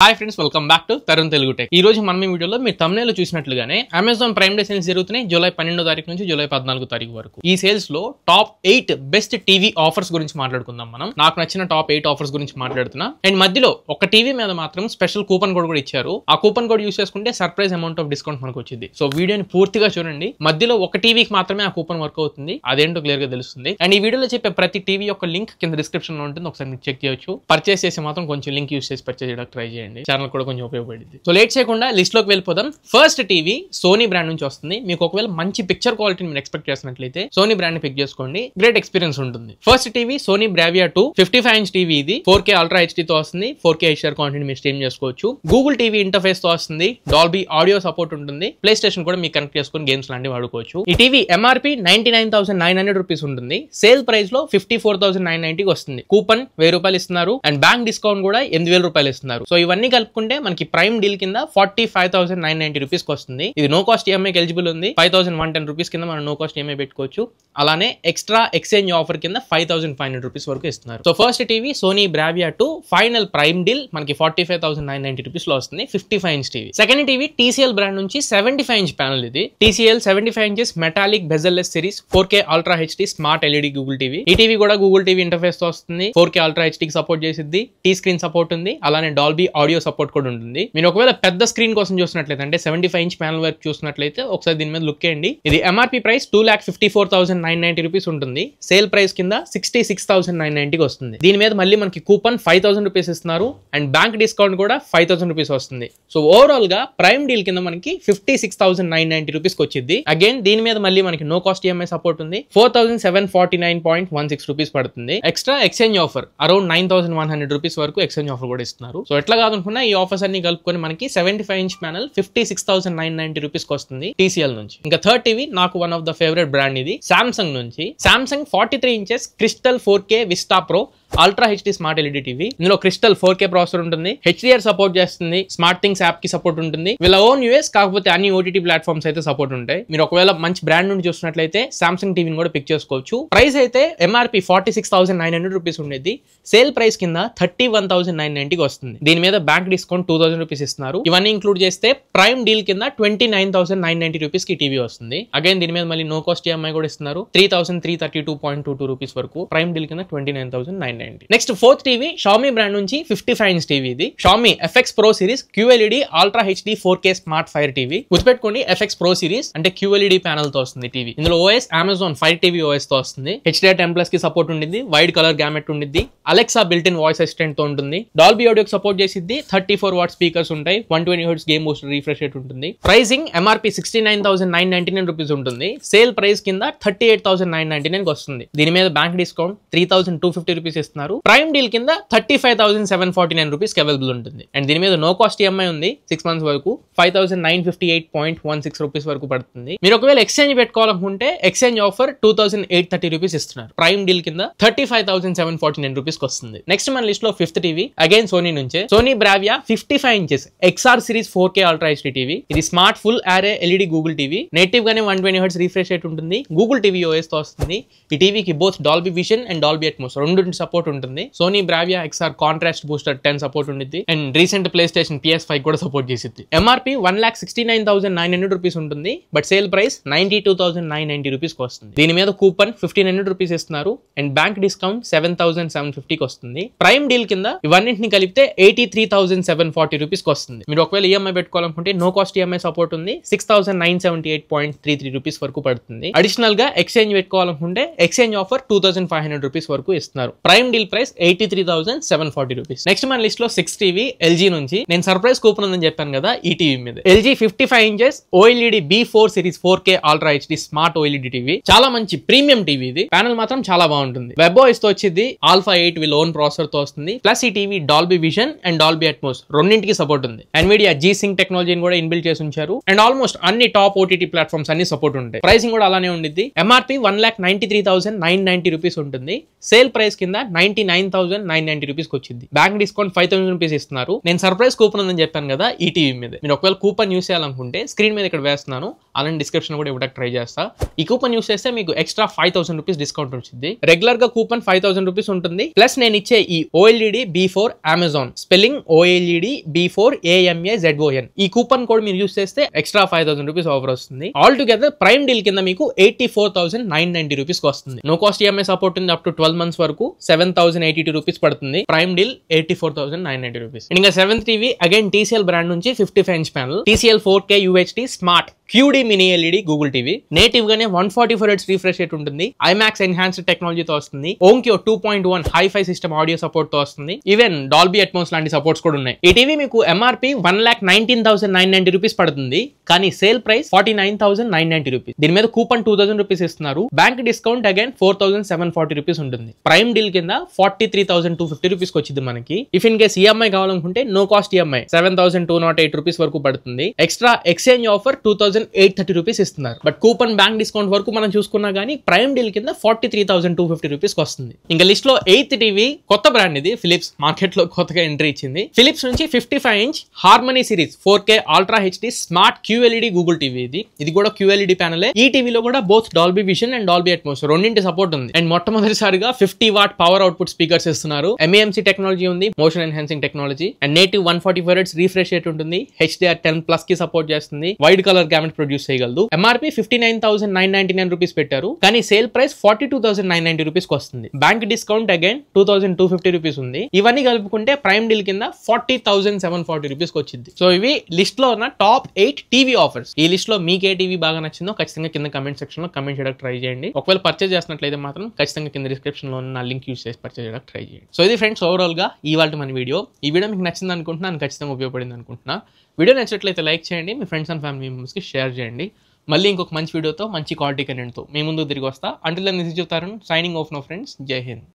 Hi friends, welcome back to Tarun Telugu tech. ఈ రోజు మనం ఈ వీడియోలో మీరు thumbnail లో చూసినట్లుగానే అమెజాన్ ప్రైమ్ డే సేల్స్ జరుగుతున్నాయి జూలై 12వ తారీఖు నుంచి జూలై 14వ తారీఖు వరకు. ఈ సేల్స్ లో టాప్ 8 బెస్ట్ టీవీ ఆఫర్స్ గురించి మాట్లాడుకుందాం. మనం నాకు నచ్చిన టాప్ 8 ఆఫర్స్ గురించి మాట్లాడుతున్నా. అండ్ మధ్యలో ఒక టీవీ మీద మాత్రం స్పెషల్ కూపన్ కోడ్ కూడా ఇచ్చారు. ఆ కూపన్ కోడ్ యూస్ చేసుకుంటే సర్ప్రైజ్ అమౌంట్ ఆఫ్ డిస్కౌంట్ మనకు వచ్చింది. సో వీడియోని పూర్తిగా చూడండి. మధ్యలో ఒక టీవీకి మాత్రమే ఆ కూపన్ వర్క్ అవుతుంది. అదేంటో క్లియర్ గా తెలుస్తుంది. అండ్ ఈ వీడియోలో చెప్పే ప్రతి టీవీ యొక్క లింక్ కింద డిస్క్రిప్షన్ లో ఉంటుంది. ఒకసారి మీరు చెక్ చేయొచ్చు. పర్చేస్ చేసి మాత్రం కొంచెం లింక్ యూస్ చేసి పర్చేస్ చేయడానికి ట్రై చేయండి. ఛానల్ కూడా కొంచెం ఉపయోగపడింది. సో లేట్ చేయకుండా లిస్ట్ లోకి వెళ్ళిపోదాం. ఫస్ట్ టీవీ సోనీ బ్రాండ్ నుంచి వస్తుంది. మీకు ఒకవేళ మంచి పిక్చర్ క్వాలిటీని మీరు ఎక్స్పెక్ట్ చేసినట్లయితే సోనీ బ్రాండ్ ని పిక్ చేసుకోండి. గ్రేట్ ఎక్స్పీరియన్స్ ఉంటుంది. First TV Sony Bravia 2 55 inch TV. ఇది 4K అల్ట్రా హెచ్డి తో వస్తుంది. 4K HDR కాంటెంట్ మీరు స్ట్రీమ్ చేసుకోవచ్చు. గూగుల్ టీవీ ఇంటర్ఫేస్ తో వస్తుంది. డాల్బీ ఆడియో సపోర్ట్ ఉంటుంది. ప్లే స్టేషన్ కూడా మీకు కనెక్ట్ చేసుకుని గేమ్స్ లాంటివి వాడుకోవచ్చు. ఈ టీవీ MRP 99,900 రూపీస్ ఉంటుంది. సేల్ ప్రైస్ లో 54,990 వస్తుంది. కూపన్ 1000 రూపాయలు ఇస్తున్నారు. అండ్ బ్యాంక్ డిస్కౌంట్ కూడా 8,000 రూపాయలు ఇస్తున్నారు. సో ఇవన్నీ కలుపుకుంటే మనకి ప్రైమ్ డీల్ కింద 45,990 రూపీస్ వస్తుంది. ఇది నో కాస్ట్ ఈఎంఐకి ఎలిజిబుల్ ఉంది. 5,110 రూపీస్ కింద మనం నో కాస్ట్ ఈఎంఐ పెట్టుకోవచ్చు. అలానే ఎక్స్ట్రా ఎక్స్చేంజ్ ఆఫర్ కింద 5,500 రూపీస్ వరకు ఇస్తున్నారు. So first TV Sony Bravia 2 final prime deal మనకి 45,990 రూపీస్ లో వస్తుంది. 55 inch TV. Second TV TCL brand నుంచి 75 ఇంచ్ ప్యానల్. ఇది TCL 75 inches metallic bezelless series 4K ultra HD smart LED Google TV. ఈ TV కూడా Google TV interface తో వస్తుంది. 4K ultra హెచ్డికి సపోర్ట్ చేసిద్ది. టీ స్క్రీన్ సపోర్ట్ ఉంది. అలానే డాల్బీ ఆడియో సపోర్ట్ కూడా ఉంటుంది. మీరు ఒకవేళ పెద్ద స్క్రీన్ కోసం చూసినట్లయితే అంటే 75 ఇంచ్ ప్యానల్ వరకు చూసినట్లయితే ఒకసారి దీని మీద లుక్ చేయండి. ఇది MRP ప్రైస్ 2,54,990 రూపీస్ ఉంటుంది. సేల్ ప్రైస్ కింద 66,990 వస్తుంది. దీని మీద మళ్ళీ మనకి కూపన్ 5,000 రూపీస్ ఇస్తున్నారు. అండ్ బ్యాంక్ డిస్కౌంట్ కూడా 5,000 రూపీస్ వస్తుంది. సో ఓవరాల్ గా ప్రైమ్ డీల్ కింద మనకి 56,990 రూపీస్ వచ్చింది. అగైన్ దీని మీద మళ్ళీ మనకి నో కాస్ట్ ఈఎంఐ సపోర్ట్ ఉంది. 4,749.16 రూపీస్ పడుతుంది. Extra exchange offer around 9,100 rupees వరకు ఎక్స్చేంజ్ ఆఫర్ కూడా ఇస్తున్నారు. సో ఎట్లా కాదనుకున్నా ఈ ఆఫర్స్ అన్ని కలుపుకొని మనకి 75 ఇంచ్ ప్యానల్ 56,990 రూపీస్ వస్తుంది TCL నుంచి. ఇంకా థర్డ్ టీవీ నాకు one of the favourite brand ఇది సామ్సంగ్ నుంచి. Samsung 43 inches crystal 4K vista pro ultra HD smart LED TV. ఇందులో క్రిస్టల్ 4K ప్రాసెసర్ ఉంటుంది. HDR సపోర్ట్ చేస్తుంది. స్మార్ట్ థింగ్స్ యాప్ కి సపోర్ట్ ఉంటుంది. వీళ్ళ ఓన్ యూఎస్ కాకపోతే అన్ని OTT ప్లాట్ఫామ్స్ అయితే సపోర్ట్ ఉంటాయి. మీరు ఒకవేళ మంచి బ్రాండ్ నుండి చూసినట్లయితే సామ్సంగ్ టీవీని కూడా పిక్ చేసుకోవచ్చు. ప్రైస్ అయితే MRP 46,900 రూపీస్ ఉండేది. సేల్ ప్రైస్ కింద 31,990 వస్తుంది. దీని మీద బ్యాంక్ డిస్కౌంట్ 2,000 రూపీస్ ఇస్తున్నారు. ఇవన్నీ ఇంక్లూడ్ చేస్తే ప్రైమ్ డీల్ కింద 29,990 రూపీస్ కి టీవీ వస్తుంది. అగైన్ దీని మీద మళ్ళీ నో కాస్ట్ ఈఎంఐ కూడా ఇస్తున్నారు. 3,332.22 రూపీస్ వరకు ప్రైమ్ డీల్ కింద 29,990. Next fourth TV Xiaomi brand నుంచి 55 ఇంచ్ టీవీ. ఇది Xiaomi FX Pro series QLED ultra HD 4K smart fire TV. గుర్తుపెట్టుకోండి FX Pro సిరీస్ అంటే QLED ప్యానల్ తో వస్తుంది టీవీ. ఇందులో OS Amazon Fire TV OS తో వస్తుంది. HDR10+ కి సపోర్ట్ ఉంటుంది. వైడ్ కలర్ గ్యామెట్ ఉంటుంది. Alexa built in voice assistant తో ఉంటుంది. డాల్బీ ఆడియోకి సపోర్ట్ చేసిద్ది. 34 వాట్ స్పీకర్స్ ఉంటాయి. 120 Hz game booster refresh rate ఉంటుంది. ప్రైసింగ్ MRP 69,999 రూపీస్ ఉంటుంది. సేల్ ప్రైస్ కింద 38,999 వస్తుంది. దీని మీద బ్యాంక్ డిస్కౌంట్ 3,250 రూపీస్ ఇస్తున్నారు. ప్రైమ్ డీల్ కింద 35,749 రూపీస్ అవైలబుల్ ఉంటుంది. అండ్ దీని మీద నో కాస్ట్ ఈఎంఐ ఉంది. 6 మంత్స్ వరకు 5,958.16 రూపీస్ వరకు పడుతుంది. మీరు ఒకవేళ ఎక్స్చేంజ్ పెట్టుకోవాలనుకుంటే ఎక్స్చేంజ్ ఆఫర్ 2,830 రూపీస్ ఇస్తున్నారు. ప్రైమ్ డీల్ కింద 35,749 రూపీస్ వస్తుంది. నెక్స్ట్ మన లిస్ట్ లో ఫిఫ్త్ టీవీ అగైన్ సోనీ నుంచే Sony Bravia 55 inches XR series 4K ultra HD TV. ఇది smart full array LED Google TV. నేటివ్ గానే 120 Hz రిఫ్రెష్ రేట్ ఉంటుంది. గూగుల్ టీవీ OS తో వస్తుంది. ఈ టీవీకి both Dolby Vision and Dolby Atmos రెండు సపోర్ట్ ఉంటుంది. Sony Bravia XR contrast booster 10 support ఉంటుంది. And recent play station PS5 కూడా సపోర్ట్ చేసింది. MRP 1,69,900 రూపీస్ ఉంటుంది. బట్ సేల్ ప్రైస్ 92,990 రూపీస్ వస్తుంది. దీని మీద కూపన్ 1,500 రూపీస్ ఇస్తున్నారు. అండ్ బ్యాంక్ డిస్కౌంట్ 7,750 వస్తుంది. ప్రైమ్ డీల్ కింద ఇవన్నింటిని కలిపితే 83,740 రూపీస్ వస్తుంది. మీరు ఒకవేళ ఈఎంఐ పెట్టుకోవాలనుకుంటే నో కాస్ట్ ఈఎంఐ సపోర్ట్ ఉంది. 6,978.33 రూపీస్ వరకు పడుతుంది. అడిషనల్ గా ఎక్స్చేంజ్ పెట్టుకోవాలనుకుంటే ఎక్స్చేంజ్ ఆఫర్ 2,500 రూపీస్ వరకు ఇస్తున్నారు. Prime deal price 83,740 rupees. Next మన లిస్ట్ లో 6 టీవీ LG నుంచి. నేను సర్ప్రైజ్ కూపన్ ఉందని చెప్పాను కదా ఈ టీవీ మీద. LG 55 inches OLED B4 series 4K ultra HD smart OLED TV. చాలా మంచి ప్రీమియం టీవీ. ఇది ప్యానల్ మాత్రం చాలా బాగుంటుంది. WebOS తో వచ్చింది. Alpha 8 వీళ్ళ ఓన్ ప్రాసెసర్ తో వస్తుంది. ప్లస్ ఈ TV Dolby Vision and Dolby Atmos రెండింటికి సపోర్ట్ ఉంది. NVIDIA G-Sync టెక్నాలజీని కూడా ఇన్బిల్డ్ చేసి ఉంచారు. అండ్ ఆల్మోస్ట్ అన్ని టాప్ OTT ప్లాట్ఫామ్స్ అన్ని సపోర్ట్ ఉంటాయి. ప్రైసింగ్ కూడా అలానే ఉండిద్ది. MRP 1,93,990 రూపీస్ ఉంటుంది. సేల్ ప్రైస్ కింద 99,990 రూపీస్ వచ్చింది. బ్యాంక్ డిస్కౌంట్ 5,000 రూపీస్ ఇస్తున్నారు. నేను సర్ప్రైజ్ కూపన్ ఉందని చెప్పాను కదా ఈ టీవీ మీద. మీరు ఒకవేళ కూపన్ యూస్ చేయాలనుకుంటే స్క్రీన్ మీద ఇక్కడ వేస్తున్నాను. అలానే డిస్క్రిప్షన్ కూడా ఇవ్వడానికి ట్రై చేస్తా. ఈ కూపన్ యూస్ చేస్తే మీకు ఎక్స్ట్రా 5,000 రూపీస్ డిస్కౌంట్ వచ్చింది. రెగ్యులర్ గా కూపన్ 5,000 రూపీస్ ఉంటుంది. ప్లస్ నేను ఇచ్చే ఈ OLED B4 Amazon spelling OLED B4 AMA ZON. ఈ కూపన్ కోడ్ మీరు యూస్ చేస్తే ఎక్స్ట్రా 5,000 రూపీస్ ఆఫర్ వస్తుంది. ఆల్ టుగెదర్ ప్రైమ్ డీల్ కింద మీకు 84,990 రూపీస్ వస్తుంది. నో కాస్ట్ ఈఎంఐ సపోర్ట్ ఉంది అప్ టు 12 మంత్స్ వరకు. 7,082 రూపీస్ పడుతుంది. Prime deal 84,990 rupees. ఇంకా 7th TV again TCL brand నుంచి 55 inch panel, TCL 4K UHD smart QD mini LED Google TV. నేటివ్ గానే 144 Hz రిఫ్రెష్ రేట్ ఉంటుంది. IMAX enhanced టెక్నాలజీతో వస్తుంది. Onkyo 2.1 హై-ఫై సిస్టమ్ ఆడియో సపోర్ట్ తో వస్తుంది. ఈవెన్ డాల్బీ అట్మాస్ లాంటి సపోర్ట్స్ కూడా ఉన్నాయి. ఈ టీవీ మీకు MRP 1,19,990 రూపీస్ పడుతుంది, కానీ సేల్ ప్రైస్ 49,990 రూపీస్. దీని మీద కూపన్ 2,000 రూపీస్ ఇస్తున్నారు. బ్యాంక్ డిస్కౌంట్ అగైన్ 4,740 రూపీస్ ఉంటుంది. ప్రైమ్ డీల్ కింద 43,250 రూపీస్ వచ్చింది మనకి. ఇఫ్ ఇన్ కేస్ ఈఎంఐ కావాలనుకుంటే నో కాస్ట్ ఈఎంఐ 7,208 రూపీస్ వరకు పడుతుంది. ఎక్స్ట్రా ఎక్స్చేంజ్ ఆఫర్ 2,830 రూపీస్ ఇస్తున్నారు. బట్ కూపన్ బ్యాంక్ డిస్కౌంట్ వరకు మనం చూసుకున్నా గానీ ప్రైమ్ డీల్ కింద 43,250 రూపీస్ వస్తుంది. ఇంకా లిస్ట్ లో 8th టీవీ కొత్త బ్రాండ్ ఇది. ఫిలిప్స్ మార్కెట్ లో కొత్తగా ఎంట్రీ ఇచ్చింది. ఫిలిప్స్ నుంచి 55 inch harmony series 4K ultra HD smart QLED Google TV. ఇది కూడా QLED ప్యానలే. ఈ టీవీలో కూడా both Dolby Vision and Dolby Atmos రెండింటి సపోర్ట్ ఉంది. అండ్ మొట్టమొదటిసారిగా 50 వాట్ పవర్ అవుట్పుట్ స్పీకర్స్ ఇస్తున్నారు. MEMC టెక్నాలజీ ఉంది, motion enhancing technology. And native 144 Hz refresh rate ఉంటుంది. HDR10+ కి సపోర్ట్ చేస్తుంది. వైడ్ కలర్ గ్యామెట్ ప్రొడ్యూస్ చేయగలదు. MRP 59,999 రూపీస్ పెట్టారు, కానీ సేల్ ప్రైస్ 42,990 రూపీస్ వస్తుంది. బ్యాంక్ డిస్కౌంట్ అగైన్ 2,250 రూపీస్ ఉంది. ఇవన్నీ కలుపుకుంటే ప్రైమ్ డీల్ కింద 40,740 రూపీస్ వచ్చింది. సో ఇవి లిస్ట్ లో ఉన్న టాప్ 8 టీవీ ఆఫర్స్. ఈ లిస్ట్ లో మీకు ఏ టీవీ బాగా నచ్చిందో ఖచ్చితంగా కింద కమెంట్ సెక్షన్ లో కమెంట్ చేయడానికి ట్రై చేయండి. ఒకవేళ పర్చేజ్ చేసినట్లయితే మాత్రం ఖచ్చితంగా కింద డిస్క్రిప్షన్ లో ఉన్న లింక్ యూస్ చేసి పర్చేజ్ చేయడానికి ట్రై చేయండి. సో ఇది ఫ్రెండ్స్ ఓవరాల్ గా ఇవాళ మన వీడియో. ఈ వీడియో మీకు నచ్చింది అనుకుంటున్నాను, ఖచ్చితంగా ఉపయోగపడింది అనుకుంటున్నా. వీడియో నచ్చినట్లయితే లైక్ చేయండి, మీ ఫ్రెండ్స్ అండ్ ఫ్యామిలీ మెంబర్స్కి షేర్ చేయండి. మళ్ళీ ఇంకొక మంచి వీడియోతో మంచి క్వాలిటీ కంటెంట్తో మీ ముందు తిరిగి వస్తా. Until then this is your Tarun signing off no friends. Jai Hind.